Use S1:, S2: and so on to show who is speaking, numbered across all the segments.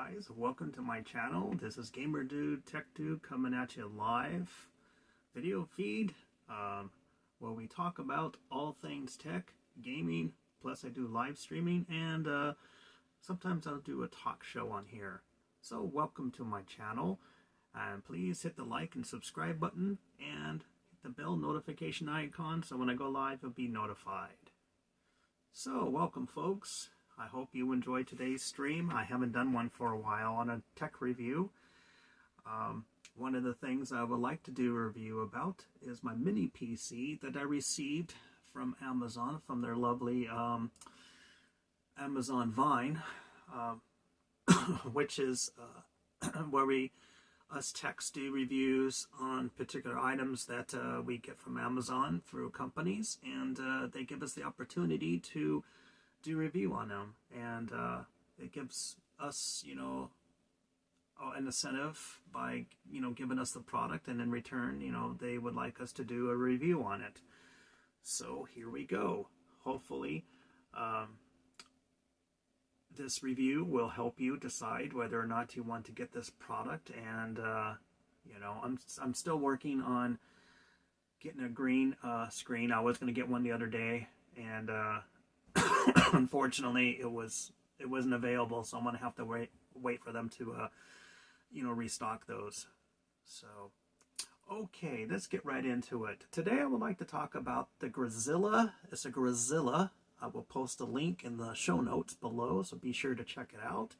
S1: guys, welcome to my channel. This is Gamer Dude, Tech Dude coming at you live video feed where we talk about all things tech, gaming, plus I do live streaming, and sometimes I'll do a talk show on here. So welcome to my channel, and please hit the like and subscribe button and hit the bell notification icon so when I go live you'll be notified. So welcome folks. I hope you enjoyed today's stream. I haven't done one for a while on a tech review. One of the things I would like to do a review about is my mini PC that I received from Amazon, from their lovely Amazon Vine, which is where us techs do reviews on particular items that we get from Amazon through companies, and they give us the opportunity to do review on them, and it gives us, an incentive by, giving us the product, and in return, they would like us to do a review on it. So here we go. Hopefully, this review will help you decide whether or not you want to get this product, and I'm still working on getting a green screen. I was going to get one the other day, and unfortunately it wasn't available, so I'm gonna have to wait for them to restock those. So okay, let's get right into it. Today I would like to talk about the Guzila. It's a Guzila. I will post a link in the show notes below, so be sure to check it out,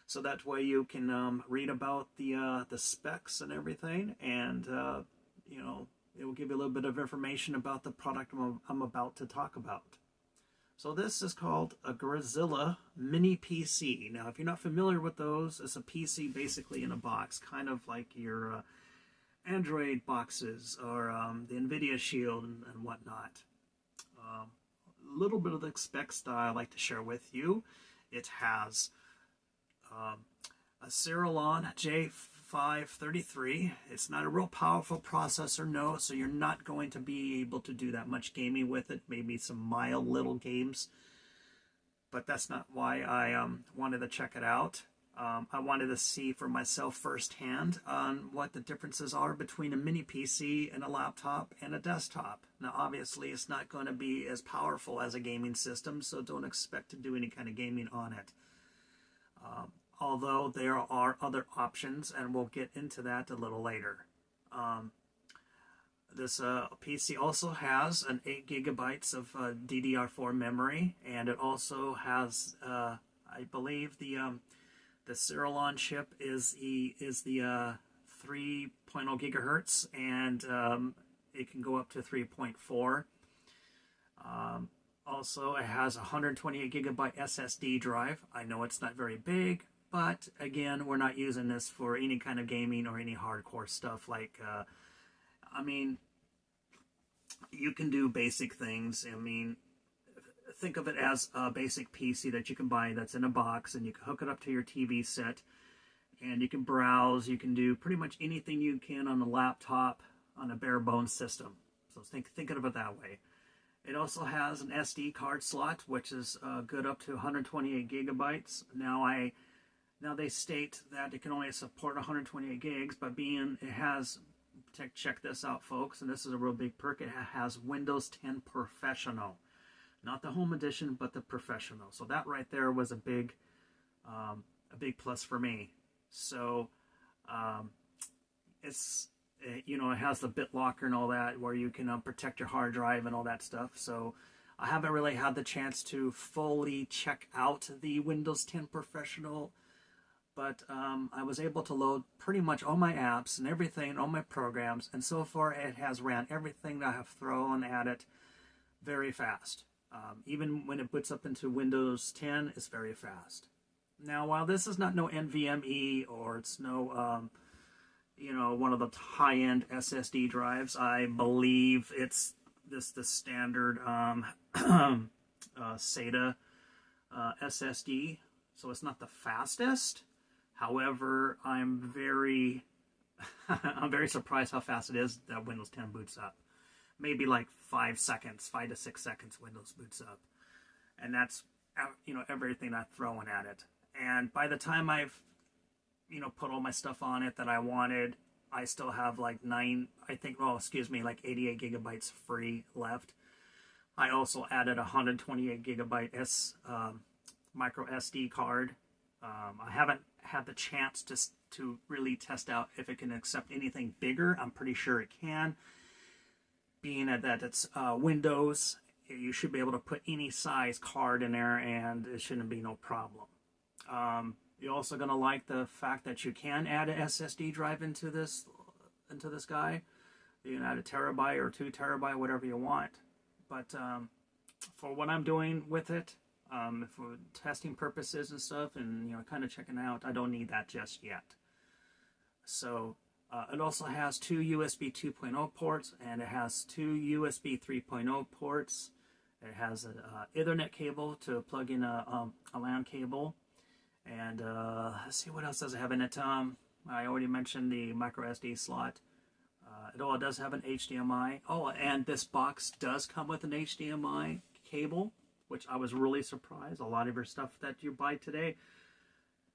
S1: so that way you can read about the specs and everything, and it will give you a little bit of information about the product I'm about to talk about. So this is called a Guzila mini PC. Now, if you're not familiar with those, it's a PC basically in a box, kind of like your Android boxes or the Nvidia Shield and whatnot. A little bit of the spec style I'd like to share with you. It has a Celeron J533. It's not a real powerful processor, no, so you're not going to be able to do that much gaming with it. Maybe some mild little games, but that's not why I wanted to check it out. I wanted to see for myself firsthand on what the differences are between a mini PC and a laptop and a desktop. Now, obviously, it's not going to be as powerful as a gaming system, so don't expect to do any kind of gaming on it. Although there are other options, and we'll get into that a little later. This PC also has an 8 gigabytes of DDR4 memory, and it also has, I believe, the Celeron chip is the 3.0 gigahertz, and it can go up to 3.4. Also, it has a 128 gigabyte SSD drive. I know it's not very big, but again, we're not using this for any kind of gaming or any hardcore stuff. Like, you can do basic things. Think of it as a basic PC that you can buy that's in a box, and you can hook it up to your TV set, and you can browse. You can do pretty much anything you can on a laptop on a bare bones system. So think of it that way. It also has an SD card slot, which is good up to 128 gigabytes. Now they state that it can only support 128 gigs, but being it has, check this out folks, and this is a real big perk, it has Windows 10 Professional. Not the Home Edition, but the Professional. So that right there was a big plus for me. So it has the BitLocker and all that, where you can protect your hard drive and all that stuff. So I haven't really had the chance to fully check out the Windows 10 Professional, but I was able to load pretty much all my apps and everything, all my programs, and so far it has ran everything that I have thrown at it very fast. Even when it boots up into Windows 10, it's very fast. Now, while this is not no NVMe, or it's no one of the high-end SSD drives, I believe it's the standard SATA SSD, so it's not the fastest. However, I'm very surprised how fast it is that Windows 10 boots up. Maybe like 5 to 6 seconds Windows boots up, and that's everything I'm throwing at it. And by the time I've, put all my stuff on it that I wanted, I still have like like 88 gigabytes free left. I also added a 128 gigabyte micro SD card. I haven't had the chance to really test out if it can accept anything bigger. I'm pretty sure it can. Being that it's Windows, you should be able to put any size card in there and it shouldn't be no problem. You're also going to like the fact that you can add an SSD drive into this guy. You can add a terabyte or 2 terabyte, whatever you want. But for what I'm doing with it, for testing purposes and stuff, and kind of checking out, I don't need that just yet. So it also has 2 USB 2.0 ports, and it has 2 USB 3.0 ports. It has an Ethernet cable to plug in a LAN cable. And let's see, what else does it have in it? I already mentioned the micro SD slot. It does have an HDMI. Oh, and this box does come with an HDMI cable, which I was really surprised. A lot of your stuff that you buy today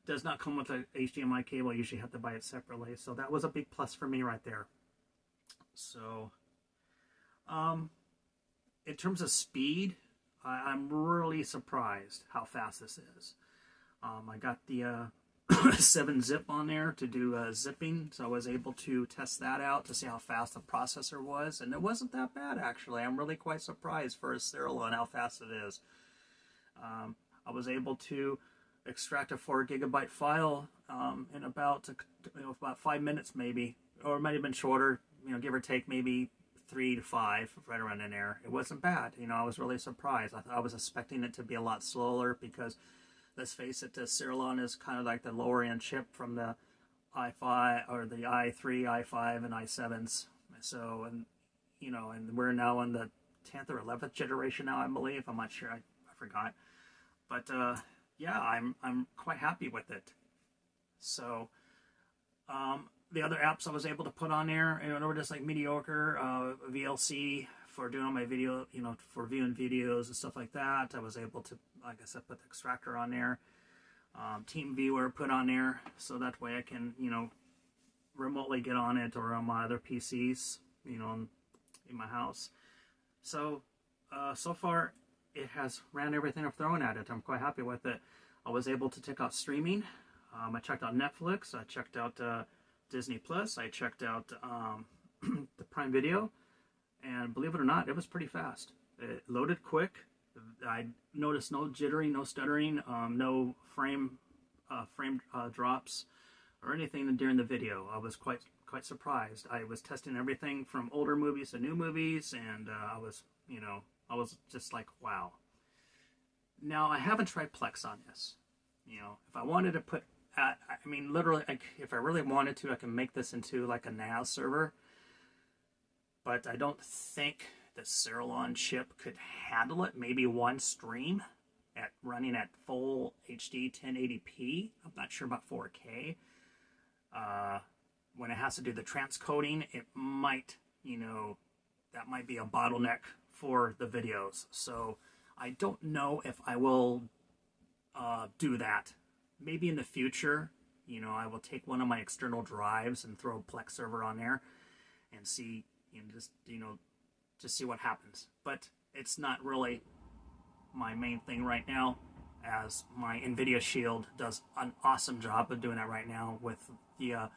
S1: does not come with an HDMI cable. You usually have to buy it separately. So that was a big plus for me right there. So, in terms of speed, I'm really surprised how fast this is. I got the 7-zip on there to do zipping, so I was able to test that out to see how fast the processor was, and it wasn't that bad actually. I'm really quite surprised for a serial on how fast it is. I was able to extract a 4 gigabyte file in about 5 minutes maybe, or it might have been shorter, give or take maybe 3 to 5, right around in there. It wasn't bad. I was really surprised. I was expecting it to be a lot slower because, let's face it, the Ceriellon is kind of like the lower end chip from the i5 or the i3, i5, and i7s. So, and we're now in the 10th or 11th generation now, I believe. I'm not sure. I forgot. But yeah, I'm quite happy with it. So, the other apps I was able to put on there, were just like mediocre VLC for doing my video, for viewing videos and stuff like that. I was able to, like I said, put the extractor on there. TeamViewer put on there, so that way I can, remotely get on it or on my other PCs, in my house. So, so far, it has ran everything I've thrown at it. I'm quite happy with it. I was able to check out streaming. I checked out Netflix. I checked out Disney Plus. I checked out the Prime Video. And believe it or not, it was pretty fast. It loaded quick. I noticed no jittering, no stuttering, no frame drops or anything during the video. I was quite surprised. I was testing everything from older movies to new movies, and I was just like, wow. Now, I haven't tried Plex on this. If I wanted to put, literally, if I really wanted to, I can make this into like a NAS server. But I don't think the Ceriellon chip could handle it. Maybe one stream running at full HD 1080p. I'm not sure about 4K. When it has to do the transcoding, it might, that might be a bottleneck for the videos. So I don't know if I will do that. Maybe in the future, I will take one of my external drives and throw a Plex server on there and see, just see what happens. But it's not really my main thing right now, as my Nvidia Shield does an awesome job of doing that right now with the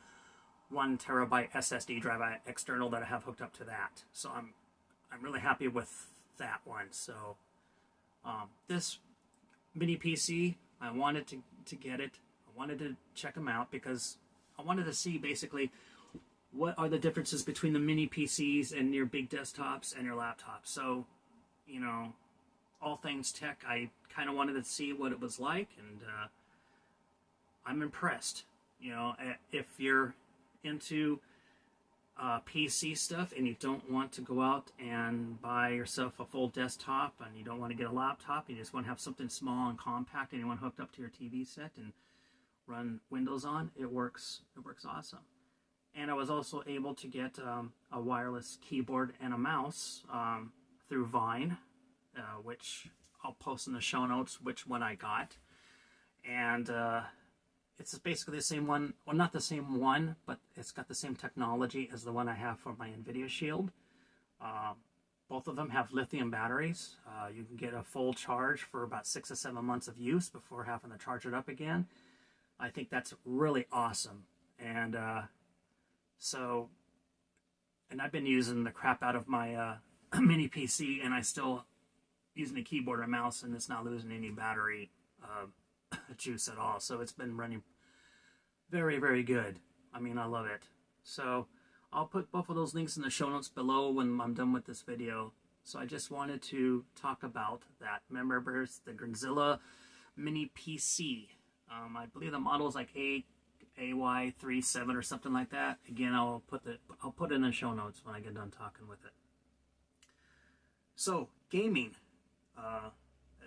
S1: 1 terabyte SSD drive external that I have hooked up to that. So I'm really happy with that one. So this mini PC, I wanted to get it. I wanted to check them out because I wanted to see basically what are the differences between the mini PCs and your big desktops and your laptops. So, all things tech, I kind of wanted to see what it was like, and I'm impressed. If you're into PC stuff and you don't want to go out and buy yourself a full desktop, and you don't want to get a laptop, you just want to have something small and compact and you want hooked up to your TV set and run Windows on, it works awesome. And I was also able to get a wireless keyboard and a mouse through Vine, which I'll post in the show notes which one I got. and it's basically the same one. Well, not the same one, but it's got the same technology as the one I have for my Nvidia Shield. Both of them have lithium batteries. You can get a full charge for about 6 to 7 months of use before having to charge it up again. I think that's really awesome. And and I've been using the crap out of my mini PC, and I still using a keyboard and mouse, and it's not losing any battery juice at all. So it's been running very, very good. I mean, I love it. So I'll put both of those links in the show notes below when I'm done with this video. So I just wanted to talk about that. Remember, it's the Guzila mini PC. I believe the model is like AY37 or something like that. Again, I'll put it in the show notes when I get done talking with it. So gaming. As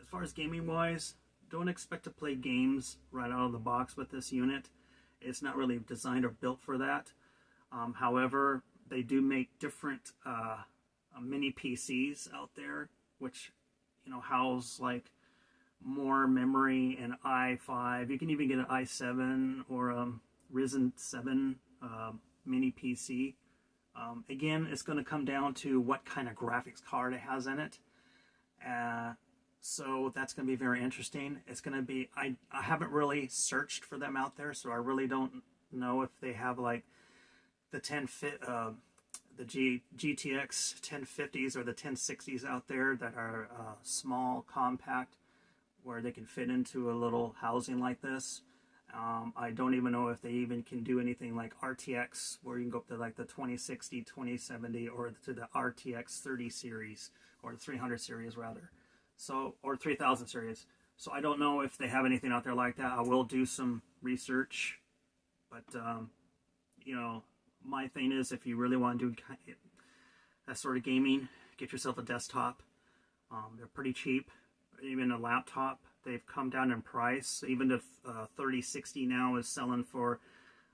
S1: far as gaming wise, don't expect to play games right out of the box with this unit. It's not really designed or built for that. However, they do make different mini PCs out there, which, you know, house like more memory and i5. You can even get an i7 or a Ryzen 7 mini PC. Again, it's going to come down to what kind of graphics card it has in it. So that's going to be very interesting. It's going to be, I haven't really searched for them out there, so I really don't know if they have like the GTX 1050s or the 1060s out there that are small, compact, where they can fit into a little housing like this. I don't even know if they even can do anything like RTX, where you can go up to like the 2060, 2070, or to the RTX 30 series, or the 300 series rather. So, or 3000 series. So I don't know if they have anything out there like that. I will do some research, but you know, my thing is, if you really want to do that sort of gaming, get yourself a desktop. They're pretty cheap. Even a laptop, they've come down in price. Even the 3060 now is selling for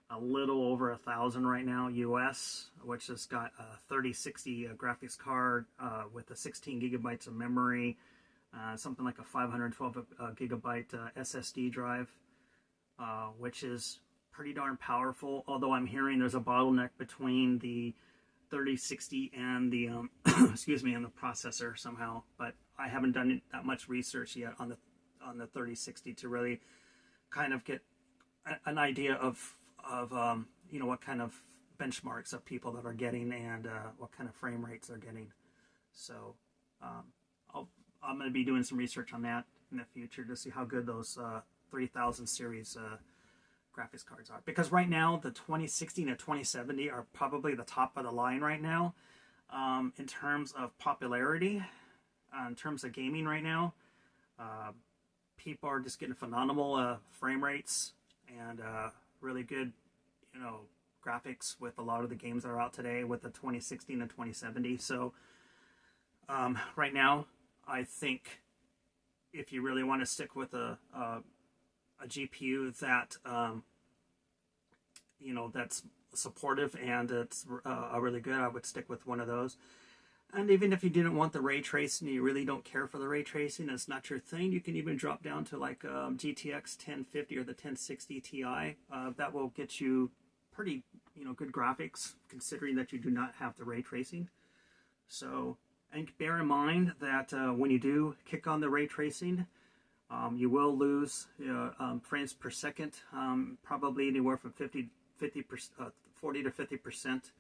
S1: a little over $1,000 right now US, which has got a 3060 graphics card with a 16 gigabytes of memory, something like a 512 gigabyte SSD drive, which is pretty darn powerful. Although I'm hearing there's a bottleneck between the 3060 and the excuse me, and the processor somehow. But I haven't done that much research yet on the 3060 to really kind of get an idea of you know, what kind of benchmarks of people that are getting and what kind of frame rates they're getting. So I'm going to be doing some research on that in the future to see how good those 3000 series graphics cards are. Because right now, the 2060 and the 2070 are probably the top of the line right now in terms of popularity, in terms of gaming right now. People are just getting phenomenal frame rates and really good, you know, graphics with a lot of the games that are out today with the 2060 and the 2070. So right now, I think if you really want to stick with a GPU that you know, that's supportive and it's really good, I would stick with one of those. And even if you didn't want the ray tracing, you really don't care for the ray tracing, it's not your thing, you can even drop down to like GTX 1050 or the 1060 Ti. That will get you pretty, you know, good graphics, considering that you do not have the ray tracing. So, and bear in mind that when you do kick on the ray tracing, you will lose frames per second, probably anywhere from 40 to 50%.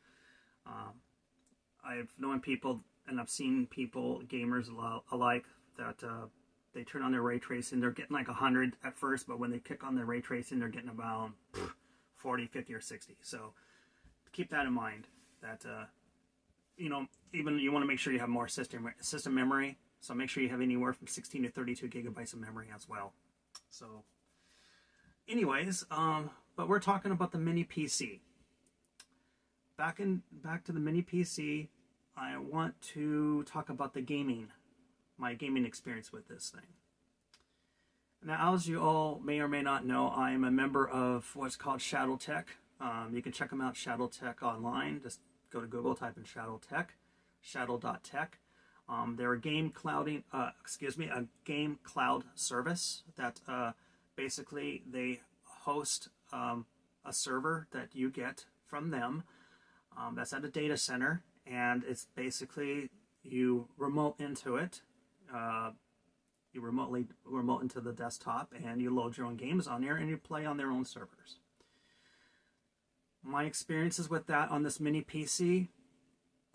S1: I've known people, and I've seen people, gamers alike, that they turn on their ray tracing. They're getting like 100 at first, but when they kick on their ray tracing, they're getting about 40, 50, or 60. So keep that in mind. That you know, even you want to make sure you have more system memory. So make sure you have anywhere from 16 to 32 gigabytes of memory as well. So, anyways, but we're talking about the mini PC. Back to the mini PC, I want to talk about the gaming, my gaming experience with this thing. Now, as you all may or may not know, I am a member of what's called Shadow Tech. You can check them out, Shadow Tech, online. Just go to Google, type in Shadow Tech, shadow.tech. They're a game cloud service that Basically, they host a server that you get from them. That's at a data center, and it's basically you remote into it. You remote into the desktop, and you load your own games on there, and you play on their own servers. My experiences with that on this mini PC,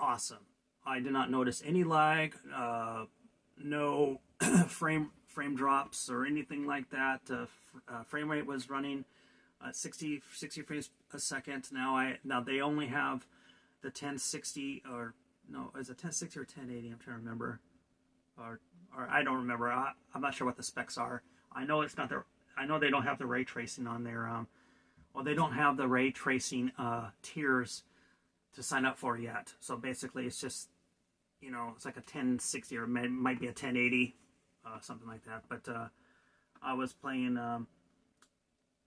S1: awesome. I did not notice any lag, no frame drops or anything like that. Frame rate was running 60 frames a second. Now they only have the 1060, or no, is it 1060 or 1080? I'm trying to remember. Or I don't remember. I'm not sure what the specs are. I know it's not their. I know they don't have the ray tracing on their. Well, they don't have the ray tracing tiers to sign up for yet. So basically, it's just, you know, it's like a 1060 or might be a 1080, something like that. But I was playing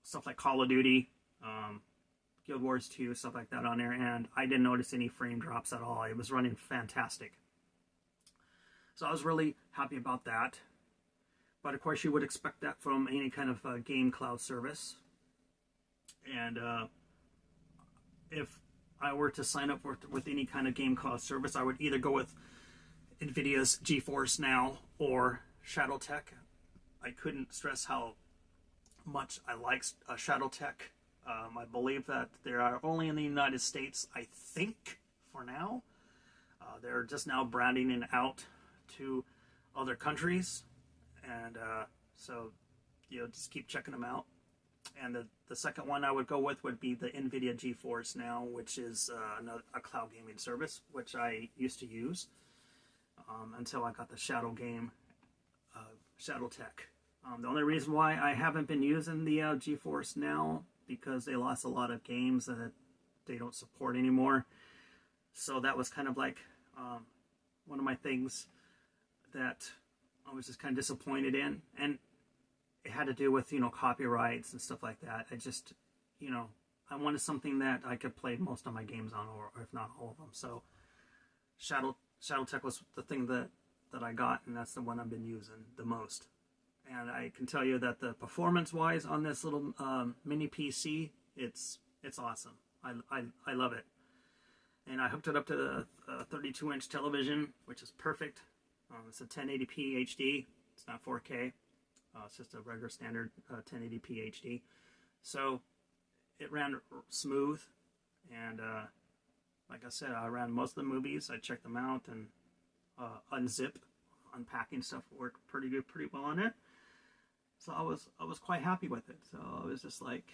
S1: stuff like Call of Duty, Guild Wars 2, stuff like that on there, and I didn't notice any frame drops at all. It was running fantastic. So I was really happy about that. But of course, you would expect that from any kind of game cloud service. And if I were to sign up with any kind of game cloud service, I would either go with Nvidia's Geforce Now or ShadowTech. I couldn't stress how much I like ShadowTech. I believe that they are only in the United States, I think, for now. They're just now branding it out to other countries, and so, you know, just keep checking them out. And the second one I would go with would be the Nvidia Geforce Now, which is a cloud gaming service, which I used to use until I got the ShadowTech. The only reason why I haven't been using the Geforce Now, because they lost a lot of games that they don't support anymore. So that was kind of like one of my things that I was just kind of disappointed in. And it had to do with, you know, copyrights and stuff like that. I just, you know, I wanted something that I could play most of my games on, or if not all of them. So ShadowTech was the thing that I got, and that's the one I've been using the most. And I can tell you that the performance-wise on this little mini PC, it's awesome. I love it. And I hooked it up to the 32-inch television, which is perfect. It's a 1080p HD. It's not 4K. It's just a regular standard 1080p HD. So it ran smooth. And like I said, I ran most of the movies. I checked them out, and unpacking stuff worked pretty well on it. So I was quite happy with it. So I was just like,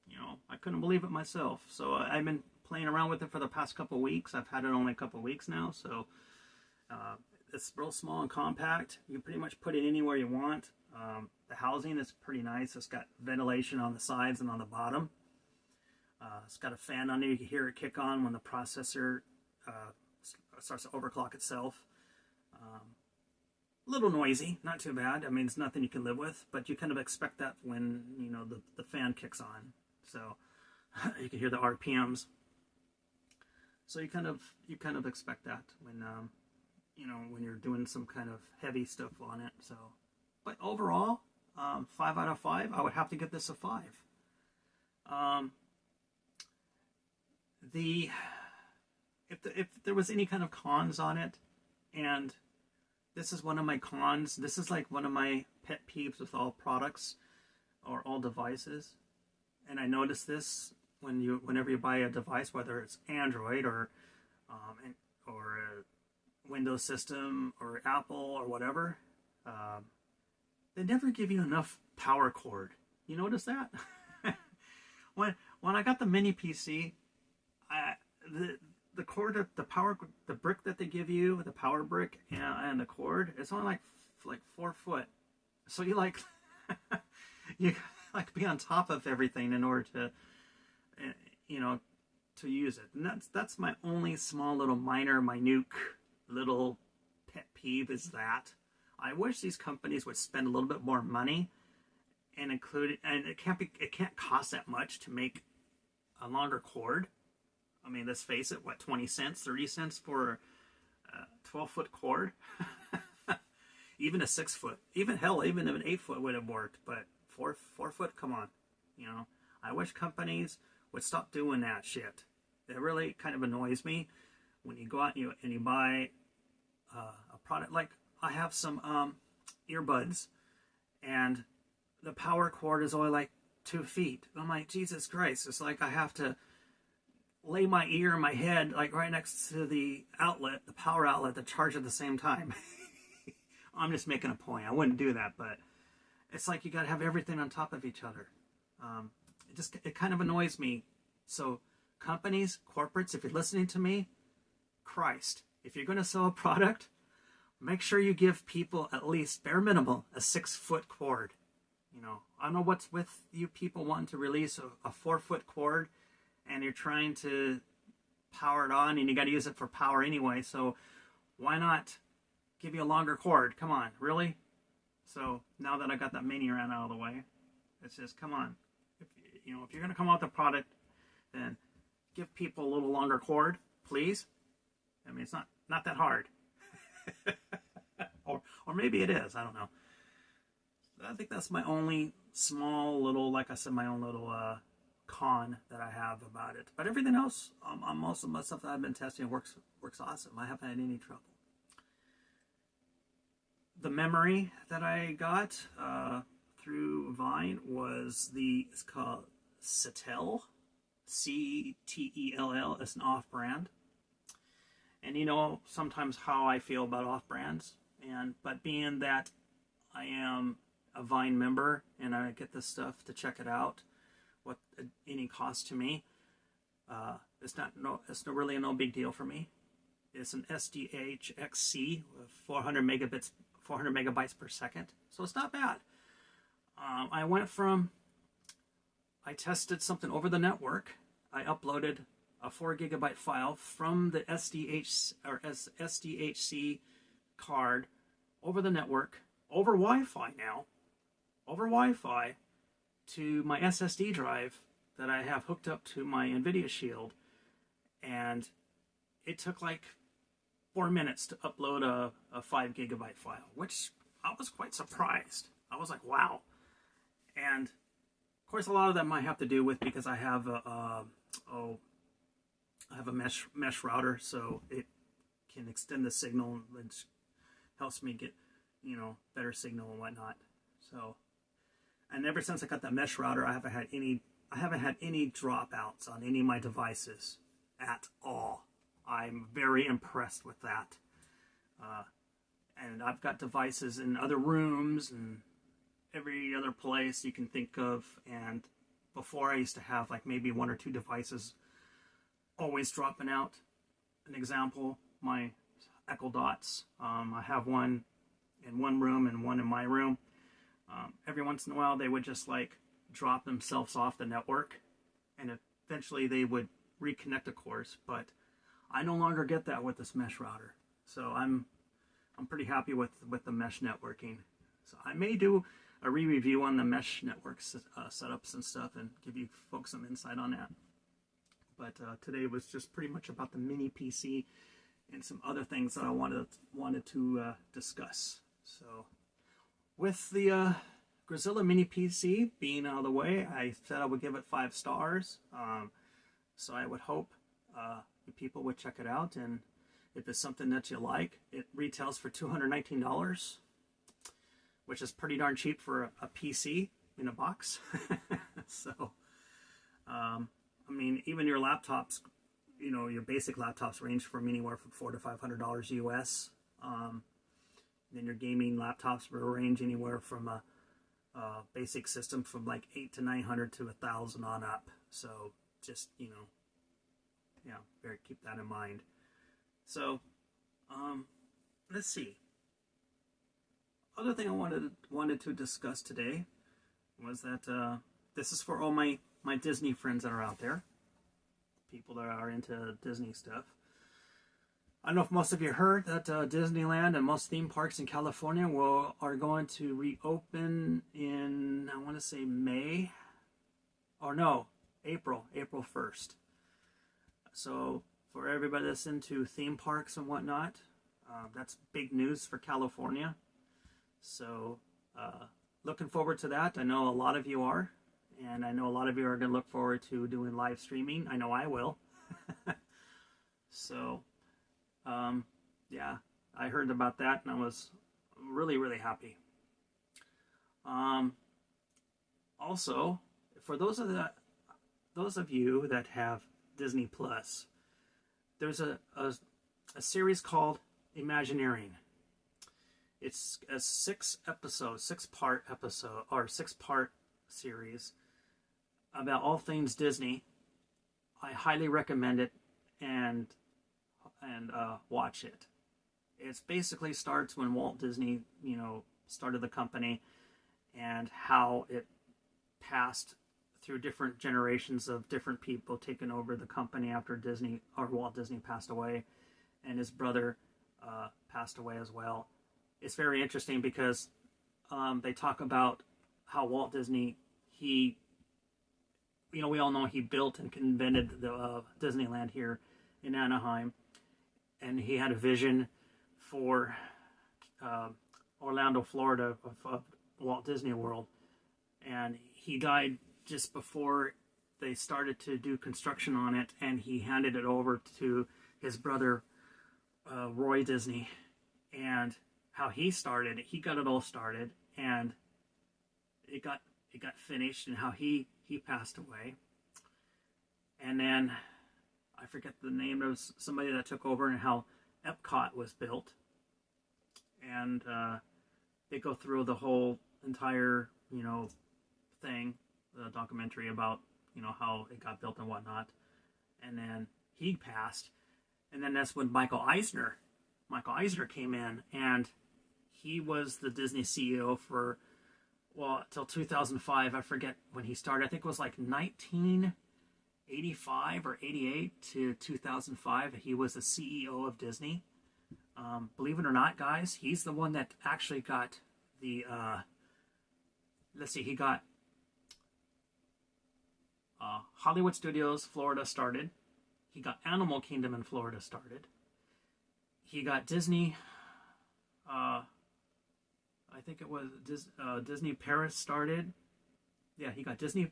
S1: you know, I couldn't believe it myself. So I've been playing around with it for the past couple weeks. I've had it only a couple weeks now. So it's real small and compact. You can pretty much put it anywhere you want. The housing is pretty nice. It's got ventilation on the sides and on the bottom. It's got a fan under. You can hear it kick on when the processor starts to overclock itself. A little noisy, not too bad. I mean, it's nothing you can live with, but you kind of expect that when, you know, the fan kicks on. So you can hear the RPMs. So you kind of expect that when you know, when you're doing some kind of heavy stuff on it. So, but overall, 5 out of 5. I would have to give this a 5. If there was any kind of cons on it, and this is one of my cons. This is like one of my pet peeves with all products or all devices. And I notice this whenever you buy a device, whether it's Android or a Windows system or Apple or whatever, they never give you enough power cord. You notice that? when I got the mini PC, the cord, the brick that they give you, the power brick and the cord, it's only like 4 foot. So you like be on top of everything in order to, you know, to use it. And that's my only small little minute little pet peeve is that. I wish these companies would spend a little bit more money and include it, and it can't cost that much to make a longer cord. I mean, let's face it, what, 20 cents, 30 cents for a 12-foot cord? Even a 6-foot, even an 8-foot would have worked, but 4 foot, come on. You know, I wish companies would stop doing that shit. It really kind of annoys me when you go out and you buy a product. Like, I have some earbuds, and the power cord is only like 2 feet. I'm like, Jesus Christ, it's like I have to lay my ear and my head like right next to the outlet, the power outlet, to charge at the same time. I'm just making a point. I wouldn't do that, but it's like you got to have everything on top of each other. It kind of annoys me. So companies, corporates, if you're listening to me, Christ, if you're going to sell a product, make sure you give people at least bare minimum a 6 foot cord. You know, I don't know what's with you people wanting to release a 4 foot cord, and you're trying to power it on, and you got to use it for power anyway. So why not give you a longer cord? Come on, really? So now that I got that mini rant out of the way, it's just, come on. If you're going to come out with a product, then give people a little longer cord, please. I mean, it's not that hard. or maybe it is. I don't know. I think that's my only small little, like I said, my own little con that I have about it. But everything else, most of my stuff that I've been testing works awesome. I haven't had any trouble. The memory that I got through Vine it's called Cetell, Ctell. It's an off-brand. And you know sometimes how I feel about off-brands, but being that I am a Vine member and I get this stuff to check it out, what any cost to me, it's really no big deal for me. It's an SDHXC with 400 megabytes per second, so it's not bad. I tested something over the network. I uploaded a 4 gigabyte file from the SDHC card over the network, over Wi-Fi to my SSD drive that I have hooked up to my Nvidia Shield, and it took like 4 minutes to upload a 5 gigabyte file, which I was quite surprised. I was like, wow. And of course, a lot of that might have to do with because I have a mesh router, so it can extend the signal, which helps me get better signal and whatnot. So, and ever since I got that mesh router, I haven't had any dropouts on any of my devices at all. I'm very impressed with that. And I've got devices in other rooms and every other place you can think of. And before, I used to have like maybe 1 or 2 devices always dropping out. An example, my Echo Dots. I have one in one room and one in my room. Every once in a while, they would just like drop themselves off the network, and eventually they would reconnect, of course. But I no longer get that with this mesh router, so I'm pretty happy with the mesh networking. So I may do a re-review on the mesh network setups and stuff, and give you folks some insight on that. But today was just pretty much about the mini PC and some other things that I wanted to discuss. So with the Guzila mini PC being out of the way, I said I would give it 5 stars. So I would hope people would check it out, and if it's something that you like, it retails for $219, which is pretty darn cheap for a PC in a box. So, I mean, even your laptops, your basic laptops range from anywhere from $400 to $500 US. Then your gaming laptops will range anywhere from a basic system from like $800 to $900 to $1,000 on up. So just keep that in mind. So let's see. Other thing I wanted to discuss today was that this is for all my Disney friends that are out there, people that are into Disney stuff. I don't know if most of you heard that Disneyland and most theme parks in California are going to reopen in, I want to say April 1st. So for everybody that's into theme parks and whatnot, that's big news for California. So looking forward to that. I know a lot of you are, and I know a lot of you are going to look forward to doing live streaming. I know I will. So, yeah, I heard about that, and I was really, really happy. Also, for those of you that have Disney Plus, there's a series called Imagineering. It's a six-part series about all things Disney. I highly recommend it and watch it. It basically starts when Walt Disney, started the company, and how it passed through different generations of different people taking over the company after Walt Disney passed away, and his brother passed away as well. It's very interesting because they talk about how Walt Disney, we all know he built and invented the Disneyland here in Anaheim, and he had a vision for Orlando, Florida, of Walt Disney World, and he died just before they started to do construction on it, and he handed it over to his brother Roy Disney, and how he got it all started, and it got finished, and how he passed away. And then I forget the name of somebody that took over, and how Epcot was built. And they go through the whole entire, thing, the documentary about, how it got built and whatnot. And then he passed. And then that's when Michael Eisner came in, and he was the Disney CEO for, till 2005. I forget when he started. I think it was like 1985 or 88 to 2005. He was the CEO of Disney. Believe it or not, guys, he's the one that actually got the, he got Hollywood Studios Florida started. He got Animal Kingdom in Florida started. He got Disney, I think it was Disney Paris started. Yeah, he got Disney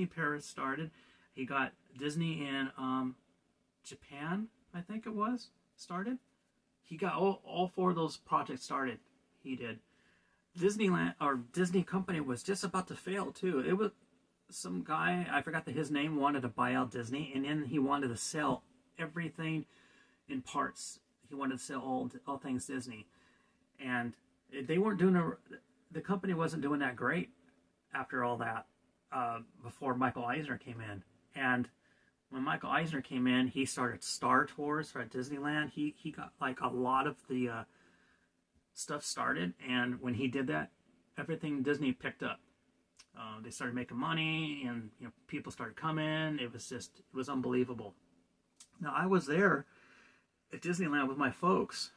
S1: Paris started. He got Disney in Japan, I think it was, started. He got all four of those projects started. He did. Disneyland, or Disney company, was just about to fail too. It was some guy, I forgot his name, wanted to buy out Disney, and then he wanted to sell everything in parts. He wanted to sell all things Disney, and they weren't doing the company wasn't doing that great after all that. Before Michael Eisner came in, and when Michael Eisner came in, he started Star Tours at Disneyland. He got like a lot of the stuff started, and when he did that, everything Disney picked up. They started making money, and people started coming. It was unbelievable. Now, I was there at Disneyland with my folks.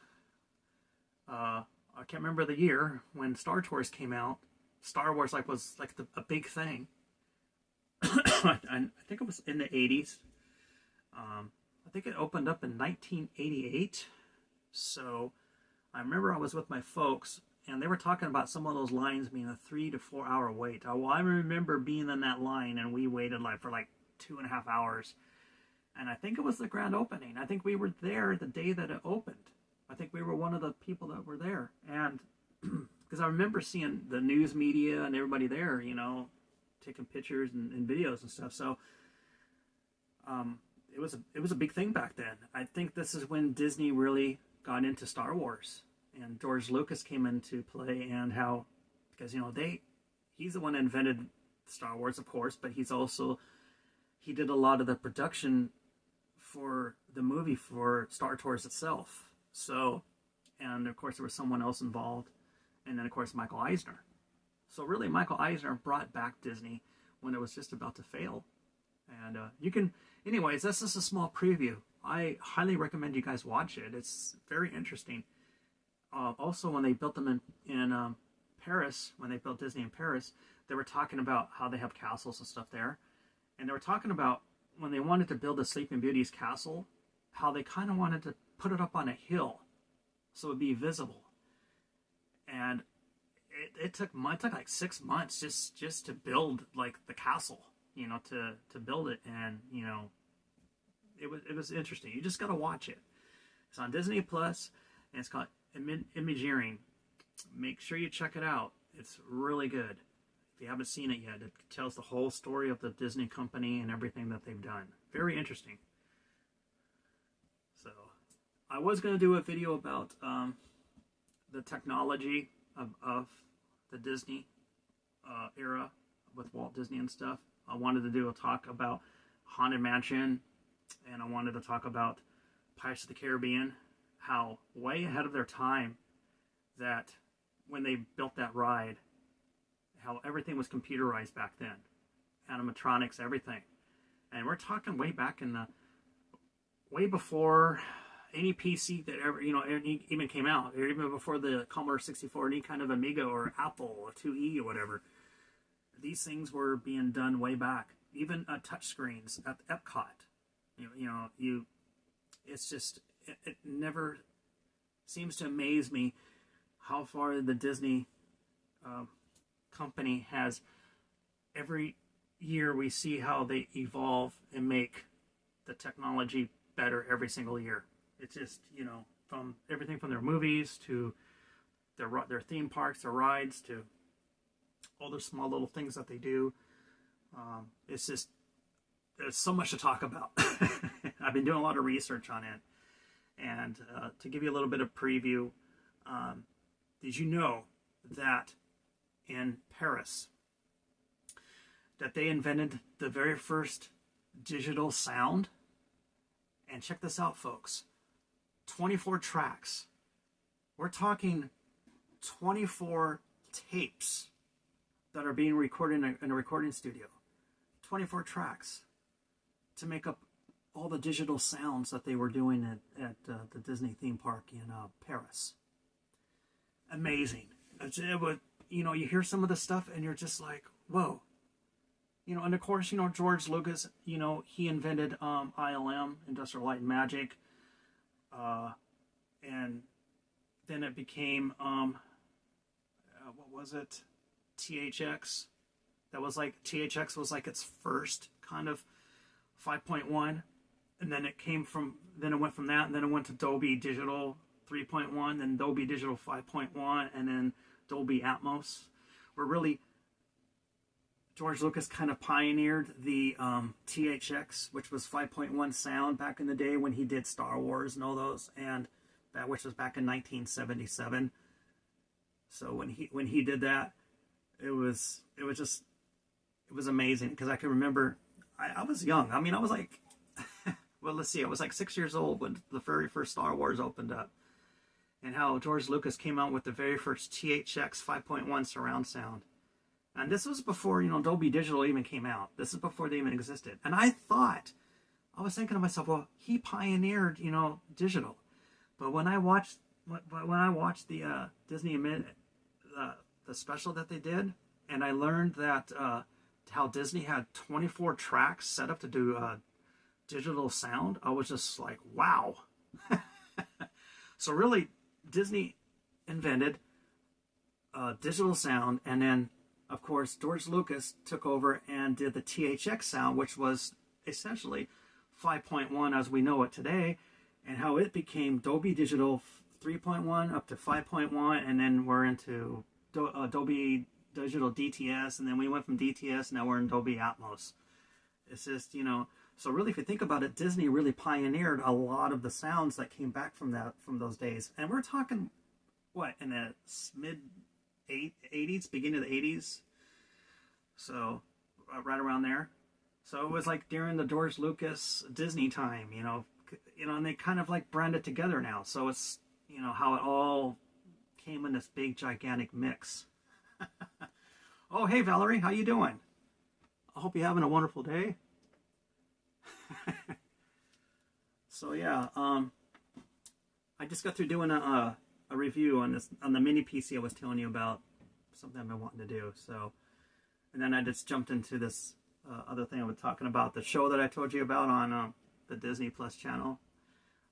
S1: I can't remember the year when Star Tours came out. Star Wars was a big thing. I think it was in the 80s. I think it opened up in 1988. So I remember I was with my folks, and they were talking about some of those lines being a 3 to 4 hour wait. Well, I remember being in that line, and we waited for 2.5 hours. And I think it was the grand opening. I think we were there the day that it opened. I think we were one of the people that were there. And because I remember seeing the news media and everybody there, taking pictures and videos and stuff. So it was a big thing back then. I think this is when Disney really got into Star Wars, and George Lucas came into play, and how, because he's the one that invented Star Wars, of course, but he did a lot of the production for the movie for Star Tours itself. So, and of course there was someone else involved, and then of course Michael Eisner. So really, Michael Eisner brought back Disney when it was just about to fail. And anyways, that's just a small preview. I highly recommend you guys watch it. It's very interesting. Also, when they built them in Paris, when they built Disney in Paris, they were talking about how they have castles and stuff there. And they were talking about when they wanted to build the Sleeping Beauty's castle, how they kind of wanted to put it up on a hill so it would be visible. And it took like 6 months just to build like the castle, you know, to build it. And, you know, it was interesting. You just got to watch it. It's on Disney Plus, and it's called Imagineering. Make sure you check it out. It's really good. If you haven't seen it yet, it tells the whole story of the Disney company and everything that they've done. Very interesting. So, I was going to do a video about the technology of the Disney era with Walt Disney and stuff. I wanted to do a talk about Haunted Mansion, and I wanted to talk about Pirates of the Caribbean, how way ahead of their time that when they built that ride, how everything was computerized back then. Animatronics, everything. And we're talking way back in the, way before any PC that ever, you know, even came out, or even before the Commodore 64, any kind of Amiga or Apple or 2E or whatever. These things were being done way back. Even touch screens at Epcot. It's just, it never seems to amaze me how far the Disney company has. Every year we see how they evolve and make the technology better every single year. It's just, you know, from everything from their movies to their theme parks, their rides, to all the small little things that they do. It's just, there's so much to talk about. I've been doing a lot of research on it. And to give you a little bit of preview, did you know that in Paris, that they invented the very first digital sound? And check this out, folks. 24 tracks. We're talking 24 tapes that are being recorded in a recording studio. 24 tracks to make up all the digital sounds that they were doing at the Disney theme park in Paris. Amazing. It would, you know, you hear some of the stuff and you're just like, whoa. You know, and of course, you know, George Lucas, you know, he invented ILM, Industrial Light and Magic. And then it became, what was it? THX. That was like, THX was like its first kind of 5.1. And then it came from, then it went from that, and then it went to Dolby Digital 3.1, then Dolby Digital 5.1, and then Dolby Atmos. Where really, George Lucas kind of pioneered the THX, which was 5.1 sound back in the day when he did Star Wars and all those, and that, which was back in 1977. So when he did that, it was amazing, because I can remember I was young. I mean, I was like, well, let's see, I was like 6 years old when the very first Star Wars opened up, and how George Lucas came out with the very first THX 5.1 surround sound. And this was before, you know, Dolby Digital even came out. This is before they even existed. And I was thinking to myself, well, he pioneered, you know, digital. But when I watched the Disney the special that they did, and I learned that how Disney had 24 tracks set up to do digital sound, I was just like, wow. So really, Disney invented digital sound, and then, of course, George Lucas took over and did the THX sound, which was essentially 5.1 as we know it today, and how it became Dolby Digital 3.1 up to 5.1, and then we're into Dolby Digital DTS, and then we went from DTS, now we're in Dolby Atmos. It's just, you know, so really, if you think about it, Disney really pioneered a lot of the sounds that came back from those days. And we're talking, what, in the mid-80s, beginning of the 80s? So, right around there. So it was like during the George Lucas Disney time, you know, and they kind of like branded together now. So it's, you know, how it all came in this big, gigantic mix. Oh, hey, Valerie, how you doing? I hope you're having a wonderful day. So yeah, I just got through doing a review on the mini PC I was telling you about, something I've been wanting to do. So, and then I just jumped into this other thing I was talking about, the show that I told you about on the Disney Plus channel.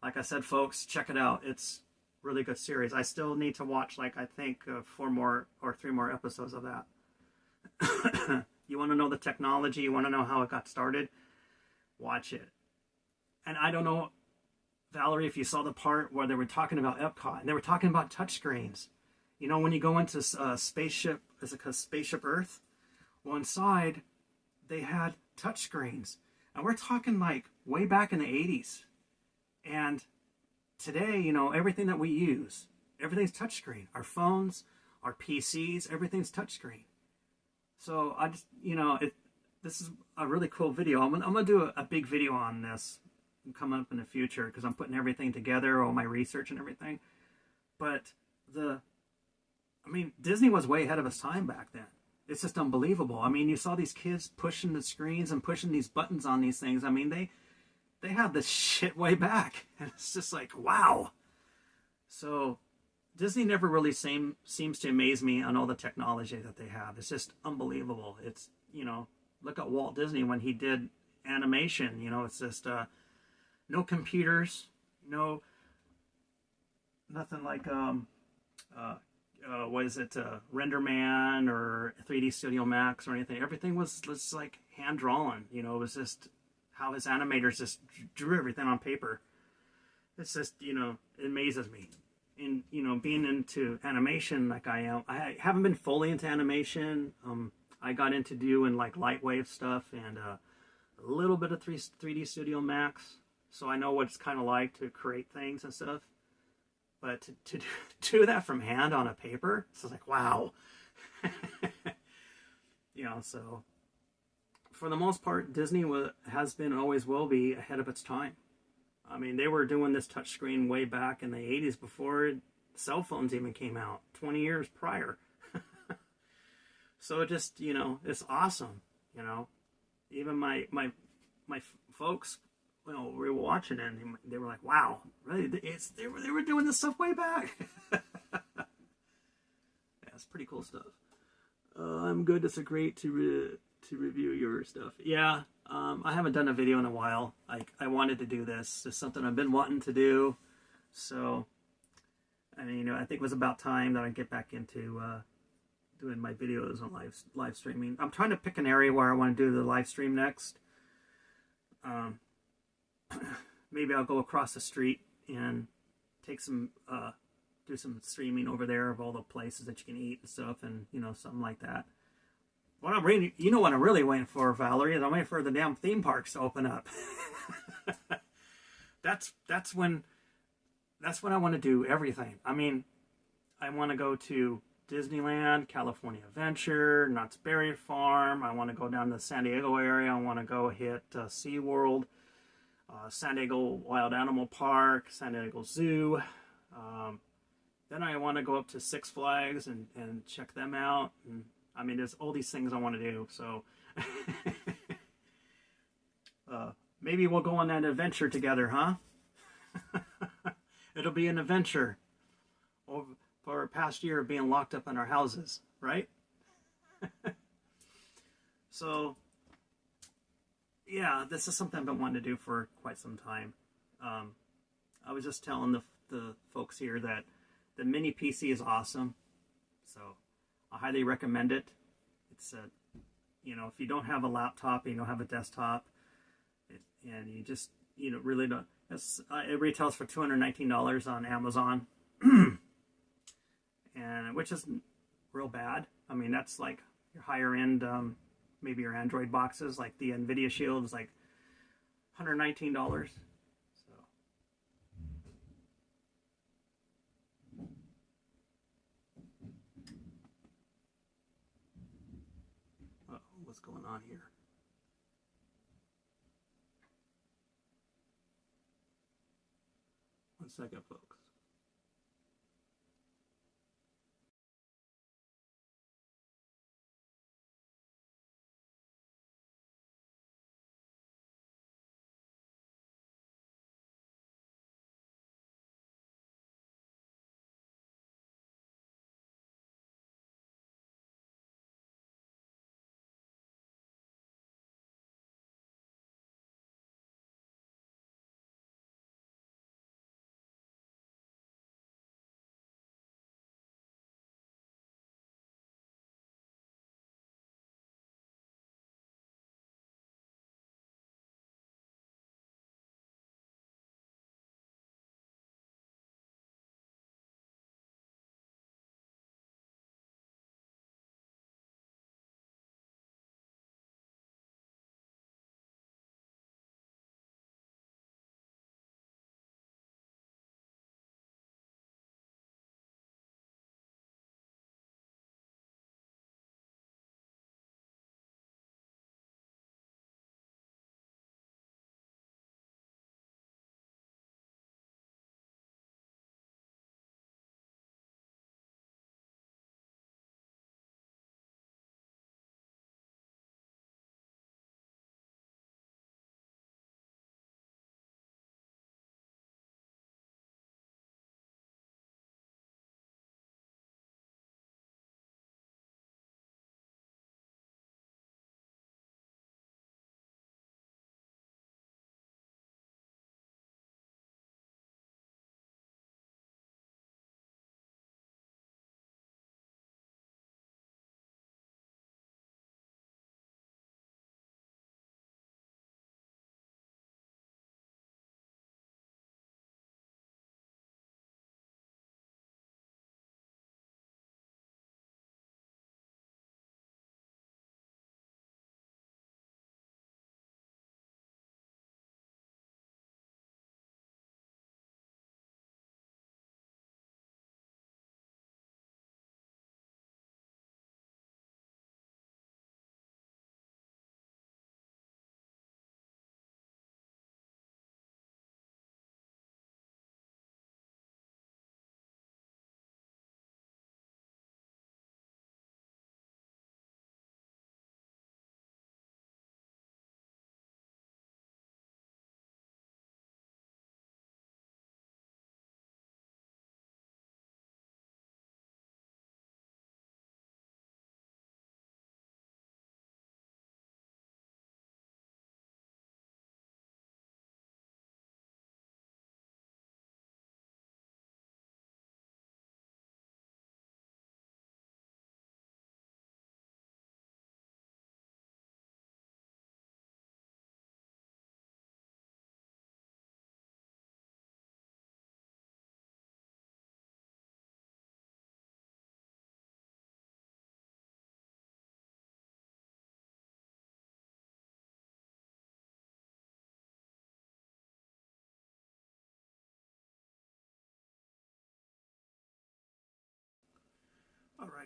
S1: Like I said, folks, check it out. It's really good series. I still need to watch, like, I think 4 more or 3 more episodes of that. You want to know the technology, you want to know how it got started, watch it. And I don't know, Valerie, if you saw the part where they were talking about Epcot, and they were talking about touchscreens. You know, when you go into spaceship, is it called Spaceship Earth? Well, inside, they had touchscreens. And we're talking like way back in the 80s. And today, you know, everything that we use, everything's touchscreen. Our phones, our PCs, everything's touchscreen. So I just, you know, this is a really cool video. I'm gonna do a big video on this coming up in the future because I'm putting everything together, all my research and everything. But I mean, Disney was way ahead of its time back then. It's just unbelievable. I mean, you saw these kids pushing the screens and pushing these buttons on these things. I mean, they had this shit way back. And it's just like, wow. So Disney never really seems to amaze me on all the technology that they have. It's just unbelievable. It's, you know, look at Walt Disney when he did animation. You know, it's just no computers, nothing like what is it, RenderMan or 3D Studio Max or anything. Everything was like hand drawn. You know, it was just how his animators just drew everything on paper. It's just, you know, it amazes me. And, you know, being into animation like I am, I haven't been fully into animation. I got into doing like Lightwave stuff and a little bit of 3D Studio Max. So I know what it's kind of like to create things and stuff. But to do that from hand on a paper, it's just like, wow. You know, so for the most part, Disney has been, always will be, ahead of its time. I mean, they were doing this touchscreen way back in the 80s before cell phones even came out, 20 years prior. So it just, you know, it's awesome, you know. Even my folks, you know, we were watching it and they were like, wow, really? They were doing this stuff way back. Yeah, it's pretty cool stuff. I'm good. It's great to review your stuff. Yeah, I haven't done a video in a while. I wanted to do this. It's something I've been wanting to do. So, I mean, you know, I think it was about time that I get back into doing my videos on live streaming. I'm trying to pick an area where I want to do the live stream next. Maybe I'll go across the street and take some do some streaming over there of all the places that you can eat and stuff, and you know, something like that. What I'm really, you know, what I'm really waiting for, Valerie, is I'm waiting for the damn theme parks to open up. That's when I want to do everything. I mean, I want to go to Disneyland, California Adventure, Knott's Berry Farm. I want to go down to the San Diego area. I want to go hit SeaWorld, San Diego Wild Animal Park, San Diego Zoo. Then I want to go up to Six Flags and check them out. And, I mean, there's all these things I want to do. So maybe we'll go on that adventure together, huh? It'll be an adventure for a past year of being locked up in our houses, right? So, yeah, this is something I've been wanting to do for quite some time. I was just telling the folks here that the mini PC is awesome. So, I highly recommend it. It's you know, if you don't have a laptop and you don't have a desktop, and you just, you know, really don't, it retails for $219 on Amazon, and which isn't real bad. I mean, that's like your higher end, maybe your Android boxes, like the Nvidia Shield is like $119. So. What's going on here? One second, folks.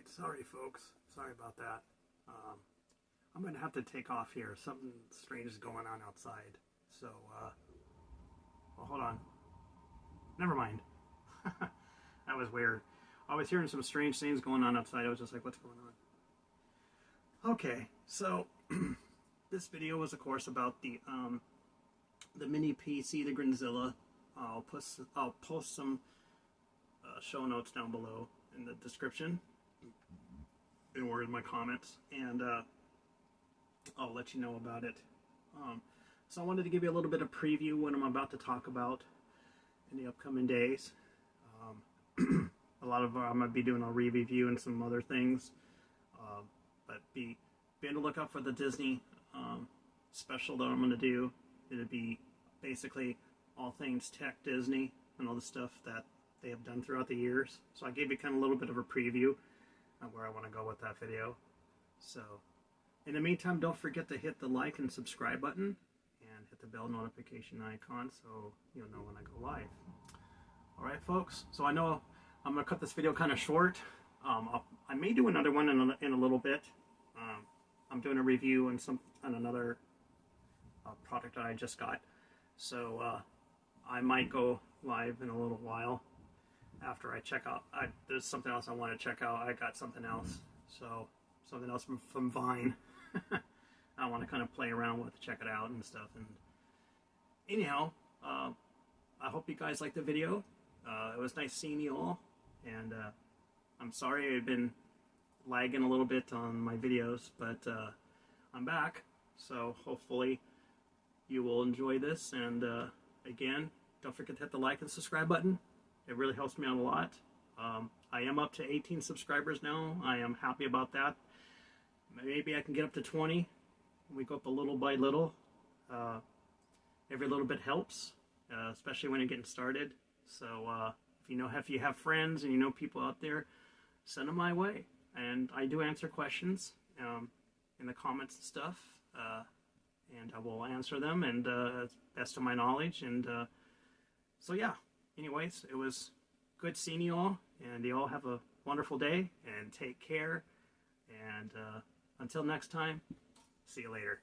S1: Alright, sorry folks. Sorry about that. I'm going to have to take off here. Something strange is going on outside. So, well, hold on. Never mind. That was weird. I was hearing some strange things going on outside. I was just like, what's going on? Okay, so this video was, of course, about the mini PC, the Guzila. I'll post some show notes down below in the description or in my comments, and I'll let you know about it. So I wanted to give you a little bit of preview what I'm about to talk about in the upcoming days. A lot of I'm going to be doing a review and some other things, but be on the lookout for the Disney special that I'm going to do. It'll be basically all things tech Disney and all the stuff that they have done throughout the years. So I gave you kind of a little bit of a preview of where I want to go with that video. So in the meantime, don't forget to hit the like and subscribe button and hit the bell notification icon so you'll know when I go live. Alright folks, so I know I'm going to cut this video kind of short. I may do another one in a little bit. I'm doing a review on another product that I just got. So I might go live in a little while after I check out. There's something else I want to check out. I got something else. So something else from Vine. I want to kind of play around with, check it out and stuff. And anyhow, I hope you guys liked the video. It was nice seeing you all. And I'm sorry I've been lagging a little bit on my videos, but I'm back. So hopefully you will enjoy this. And again, don't forget to hit the like and subscribe button. It really helps me out a lot. I am up to 18 subscribers now. I am happy about that. Maybe I can get up to 20. We go up a little by little. Every little bit helps, especially when you're getting started. So if you have friends and you know people out there, send them my way. And I do answer questions in the comments and stuff, and I will answer them and as best of my knowledge. And so yeah. Anyways, it was good seeing you all, and you all have a wonderful day and take care. And until next time, see you later.